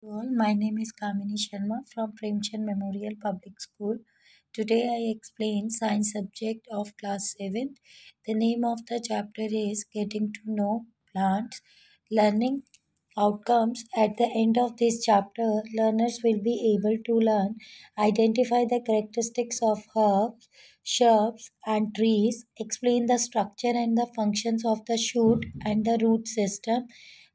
All, my name is Kamini Sharma from Premchand Memorial Public School. Today I explain science subject of class 7th. The name of the chapter is Getting to Know Plants. Learning outcomes. At the end of this chapter, learners will be able to identify the characteristics of herbs, shrubs and trees, explain the structure and the functions of the shoot and the root system,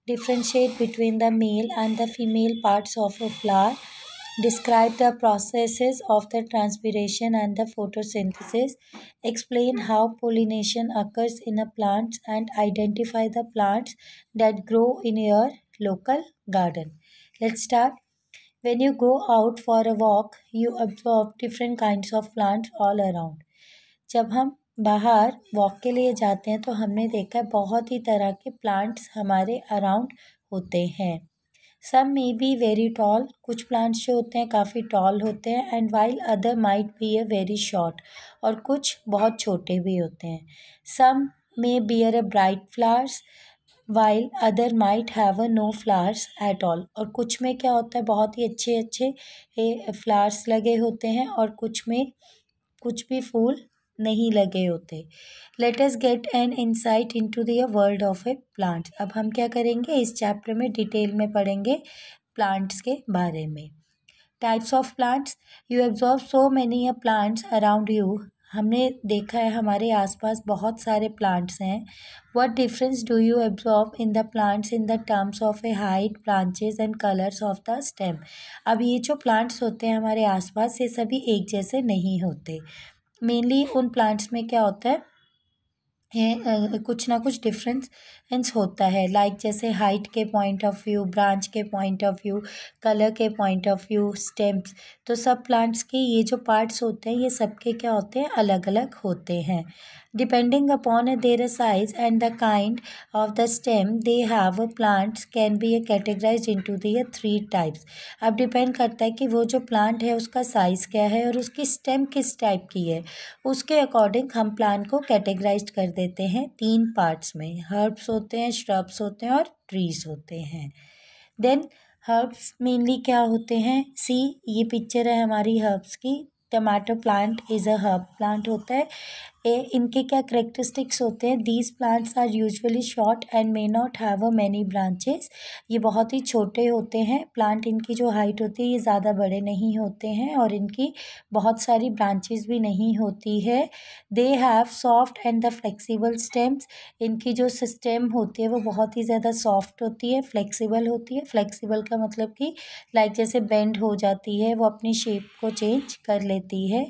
differentiate between the male and the female parts of a flower, describe the processes of the transpiration and the photosynthesis, explain how pollination occurs in a plant, and identify the plants that grow in your local garden. Let's start. When you go out for a walk, you observe different kinds of plants all around. जब हम बाहर walk के लिए जाते हैं तो हमने देखा है बहुत ही तरह के प्लांट्स हमारे अराउंड होते हैं. Some may be very tall, कुछ प्लांट्स जो होते हैं काफ़ी टॉल होते हैं, and while other might be a very short, और कुछ बहुत छोटे भी होते हैं. Some may bear a bright flowers while other might have a no flowers at all, और कुछ में क्या होता है बहुत ही अच्छे अच्छे फ्लावर्स लगे होते हैं और कुछ में कुछ भी फूल नहीं लगे होते. Let us get an insight into the world of A plants. अब हम क्या करेंगे, इस चैप्टर में डिटेल में पढ़ेंगे प्लांट्स के बारे में. Types of plants. You observe so many plants around you. हमने देखा है हमारे आसपास बहुत सारे प्लांट्स हैं. What difference do you observe in the plants in the terms of A height, branches and colours of the stem. अब ये जो प्लांट्स होते हैं हमारे आसपास, ये सभी एक जैसे नहीं होते. मेनली उन प्लांट्स में क्या होता है कुछ ना कुछ डिफरेंस होता है. लाइक जैसे हाइट के पॉइंट ऑफ व्यू, ब्रांच के पॉइंट ऑफ व्यू, कलर के पॉइंट ऑफ व्यू, स्टेम्स. तो सब प्लांट्स के ये जो पार्ट्स होते हैं ये सबके क्या होते हैं, अलग अलग होते हैं. Depending upon their size and the kind of the stem they have plants can be categorised into the 3 types. अब डिपेंड करता है कि वो जो प्लांट है उसका साइज़ क्या है और उसकी स्टेम किस टाइप की है. उसके अकॉर्डिंग हम प्लांट को कैटेगराइज कर देते हैं 3 पार्ट्स में. हर्ब्स होते हैं, श्रब्स होते हैं और ट्रीज होते हैं. देन हर्ब्स मेनली क्या होते हैं, सी ये पिक्चर है हमारी हर्ब्स की. Tomato plant is a herb plant होता है. इनके क्या करेक्टरिस्टिक्स होते हैं, these plants are usually short and may not have a many branches. ये बहुत ही छोटे होते हैं प्लांट. इनकी जो हाइट होती है ये ज़्यादा बड़े नहीं होते हैं और इनकी बहुत सारी ब्रांचेस भी नहीं होती है. They have soft and the flexible stems. इनकी जो स्टेम होती है वो बहुत ही ज़्यादा सॉफ्ट होती है, फ्लेक्सिबल होती है. फ्लेक्सिबल का मतलब कि लाइक जैसे बेंड हो जाती है, वो अपनी शेप को चेंज कर लेती है.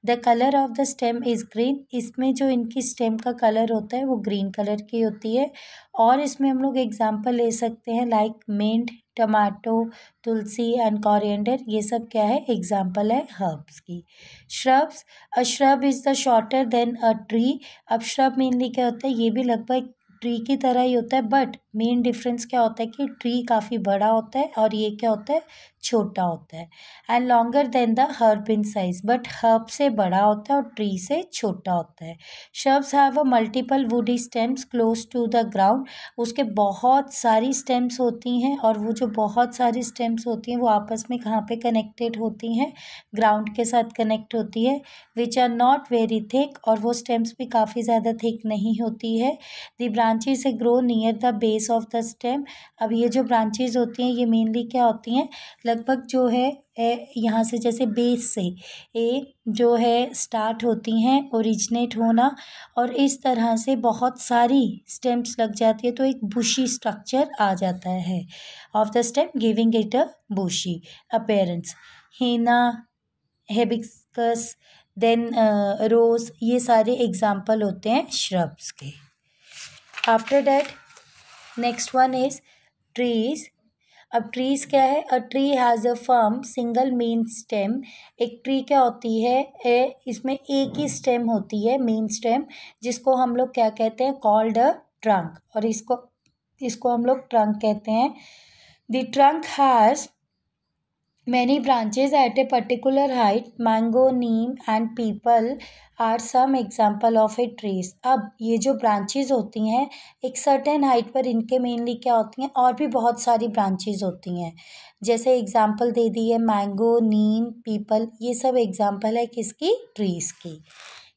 The colour of the stem is green. इसमें जो इनकी स्टेम का कलर होता है वो ग्रीन कलर की होती है. और इसमें हम लोग एग्जांपल ले सकते हैं like mint, tomato, tulsi and coriander. ये सब क्या है, एग्जांपल है हर्ब्स की. Shrubs. A shrub is the shorter than a tree. अब श्रब मेनली क्या होता है, ये भी लगभग ट्री की तरह ही होता है, बट मेन डिफरेंस क्या होता है कि ट्री काफ़ी बड़ा होता है और ये क्या होता है, छोटा होता है. And longer than the herb in size. But herb से बड़ा होता है और ट्री से छोटा होता है. Shrubs have a multiple woody stems close to the ground. उसके बहुत सारी स्टेम्स होती हैं और वो जो बहुत सारी स्टेम्स होती हैं वो आपस में कहाँ पे कनेक्टेड होती हैं, ग्राउंड के साथ कनेक्ट होती है. Which are not very thick, और वो स्टेम्स भी काफ़ी ज़्यादा थिक नहीं होती है. द ब्रांचेस से grow near the base of the stem. अब ये जो ब्रांचेज होती हैं ये मेनली क्या होती हैं, लगभग जो है यहाँ से जैसे बेस से जो है स्टार्ट होती हैं ओरिजिनेट होना, और इस तरह से बहुत सारी स्टेम्स लग जाती है तो एक बुशी स्ट्रक्चर आ जाता है of the stem, giving it a bushy appearance. Henna, hibiscus, then rose, ये सारे एग्जाम्पल होते हैं श्रब्स के. After that next one is trees. अब ट्रीज क्या है, a tree has a firm single main stem. एक ट्री क्या होती है, इसमें एक ही स्टेम होती है, मेन स्टेम, जिसको हम लोग क्या कहते हैं, कॉल्ड अ ट्रंक, और इसको हम लोग ट्रंक कहते हैं. The trunk has Many branches at a particular height, mango, neem and people are some example of a trees. अब ये जो branches होती हैं एक certain height पर इनके mainly क्या होती हैं और भी बहुत सारी branches होती हैं. जैसे एग्जाम्पल दे दी है मैंगो, नीम, पीपल, ये सब एग्जाम्पल है किसकी? ट्रीज की.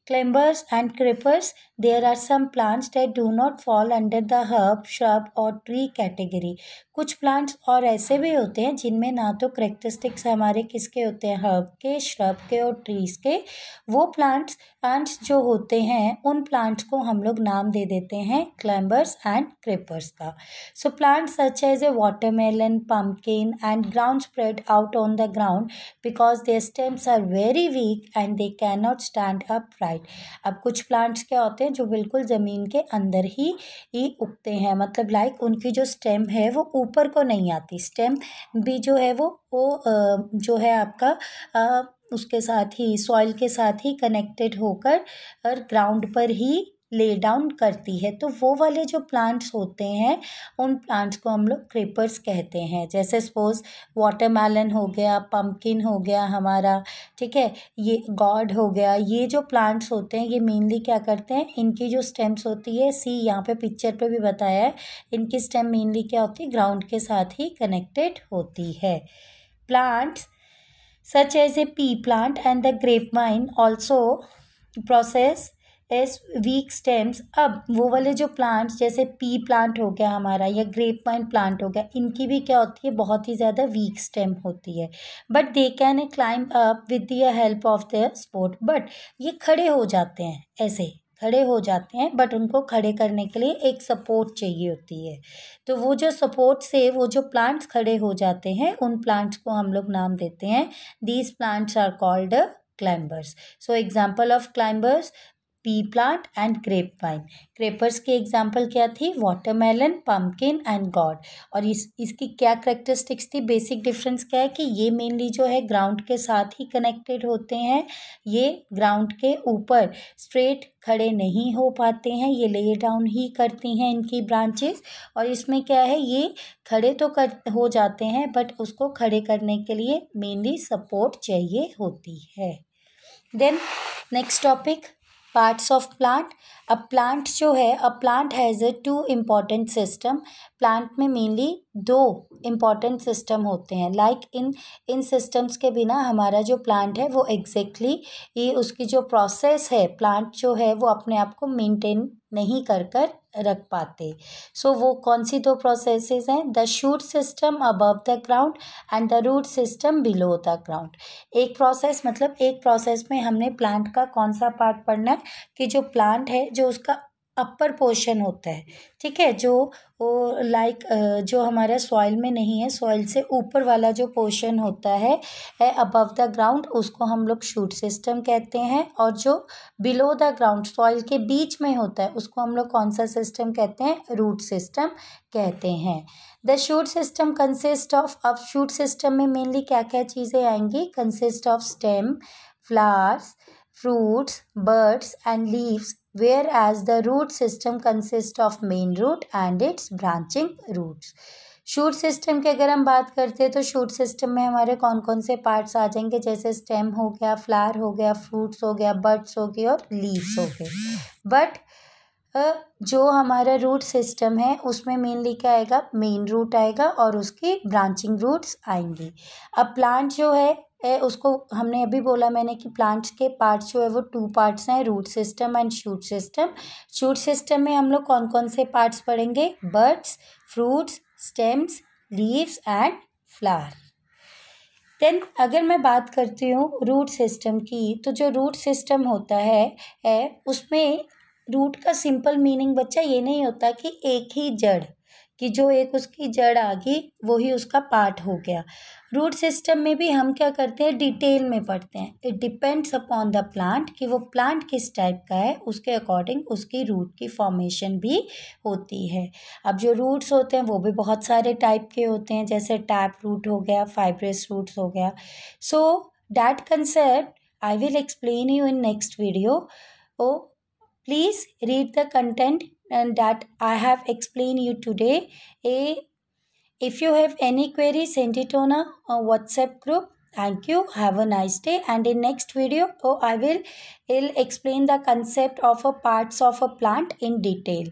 Climbers and creepers, there are some plants that do not fall under the herb, shrub और tree category. कुछ प्लांट्स और ऐसे भी होते हैं जिनमें ना तो करेक्टरिस्टिक्स हमारे किसके होते हैं, हर्ब के, श्रब के और ट्रीज के. वो प्लांट्स जो होते हैं उन प्लांट्स को हम लोग नाम दे देते हैं क्लाइंबर्स एंड क्रीपर्स का. So plants such as a watermelon, pumpkin and ground spread out on the ground because their stems are very weak and they cannot stand upright. अब कुछ प्लांट्स क्या होते हैं जो बिल्कुल ज़मीन के अंदर ही उगते हैं, मतलब लाइक उनकी जो स्टेम है वो ऊपर को नहीं आती. स्टेम भी जो है वो जो है आपका उसके साथ ही सॉइल के साथ ही कनेक्टेड होकर और ग्राउंड पर ही ले डाउन करती है. तो वो वाले जो प्लांट्स होते हैं उन प्लांट्स को हम लोग क्रीपर्स कहते हैं. जैसे सपोज वाटरमेलन हो गया, पम्पकिन हो गया हमारा, ठीक है, ये गॉड हो गया. ये जो प्लांट्स होते हैं ये मेनली क्या करते हैं, इनकी जो स्टेम्स होती है, सी यहाँ पे पिक्चर पे भी बताया है, इनकी स्टेम मेनली क्या होती है, ग्राउंड के साथ ही कनेक्टेड होती है. Plants such as a pea plant and the grapevine also process as weak stems. अब वो वाले जो प्लांट्स जैसे पी प्लांट हो गया हमारा या ग्रेपवाइन प्लांट हो गया, इनकी भी क्या होती है, बहुत ही ज़्यादा वीक स्टेम होती है. But they can climb up with the help of the support. But ये खड़े हो जाते हैं, ऐसे खड़े हो जाते हैं, बट उनको खड़े करने के लिए एक सपोर्ट चाहिए होती है. तो वो जो सपोर्ट से वो जो प्लांट्स खड़े हो जाते हैं उन प्लांट्स को हम लोग नाम देते हैं, these plants are called climbers. So example of climbers, pea plant and grapevine. Creepers की एग्जाम्पल क्या थी, वाटरमेलन, पम्पकिन एंड गॉड. और इसकी क्या करेक्टरिस्टिक्स थी, बेसिक डिफरेंस क्या है कि ये मेनली जो है ग्राउंड के साथ ही कनेक्टेड होते हैं, ये ग्राउंड के ऊपर स्ट्रेट खड़े नहीं हो पाते हैं, ये ले डाउन ही करती हैं इनकी ब्रांचेस. और इसमें क्या है, ये खड़े तो हो जाते हैं बट उसको खड़े करने के लिए मेनली सपोर्ट चाहिए होती है. Then next topic, parts of plant. अब प्लांट जो है, a plant has a two important system. Plant में मेनली दो इम्पॉर्टेंट सिस्टम होते हैं. लाइक इन सिस्टम्स के बिना हमारा जो प्लांट है वो एग्जैक्टली ये उसकी जो प्रोसेस है, प्लांट जो है वो अपने आप को मेंटेन नहीं कर रख पाते. सो वो कौन सी दो प्रोसेसेस हैं, the shoot system above the ground and the root system below the ground. एक प्रोसेस मतलब एक प्रोसेस में हमने प्लांट का कौन सा पार्ट पढ़ना है कि जो प्लांट है जो उसका अपर पोर्शन होता है, ठीक है, जो वो लाइक जो हमारा सॉइल में नहीं है, सॉइल से ऊपर वाला जो पोर्शन होता है अबव द ग्राउंड, उसको हम लोग शूट सिस्टम कहते हैं. और जो बिलो द ग्राउंड सॉइल के बीच में होता है उसको हम लोग कौन सा सिस्टम कहते हैं, रूट सिस्टम कहते हैं. The shoot system consist of, अब शूट सिस्टम में मेनली क्या क्या चीज़ें आएंगी, consist of stem, flowers, fruits, birds and leaves, whereas the root system consists of main root and its branching roots. Shoot system की अगर हम बात करते हैं तो शूट सिस्टम में हमारे कौन कौन से पार्ट्स आ जाएंगे, जैसे स्टेम हो गया, फ्लावर हो गया, फ्रूट्स हो गया, बर्ड्स हो गए और लीव्स हो गए. बट जो हमारा रूट सिस्टम है उसमें मेनली क्या आएगा, मेन रूट आएगा और उसकी ब्रांचिंग रूट्स आएंगी. अब प्लांट जो है उसको हमने अभी बोला मैंने कि प्लांट्स के पार्ट्स जो है वो टू पार्ट्स हैं, root system and shoot system. Shoot system में हम लोग कौन कौन से पार्ट्स पढ़ेंगे, buds, fruits, stems, leaves and flower. Then अगर मैं बात करती हूँ रूट सिस्टम की, तो जो रूट सिस्टम होता है उसमें रूट का सिंपल मीनिंग बच्चा ये नहीं होता कि एक ही जड़, कि जो एक उसकी जड़ आ गई वो ही उसका पार्ट हो गया. रूट सिस्टम में भी हम क्या करते हैं, डिटेल में पढ़ते हैं. It depends upon the plant कि वो प्लांट किस टाइप का है, उसके अकॉर्डिंग उसकी रूट की फॉर्मेशन भी होती है. अब जो रूट्स होते हैं वो भी बहुत सारे टाइप के होते हैं, जैसे टैप रूट हो गया, फाइब्रस रूट्स हो गया. So that concept I will explain you in next video. Please read the content and that I have explained you today. If you have any query, send it on a WhatsApp group. Thank you. Have a nice day. And in next video, I'll explain the concept of a parts of a plant in detail.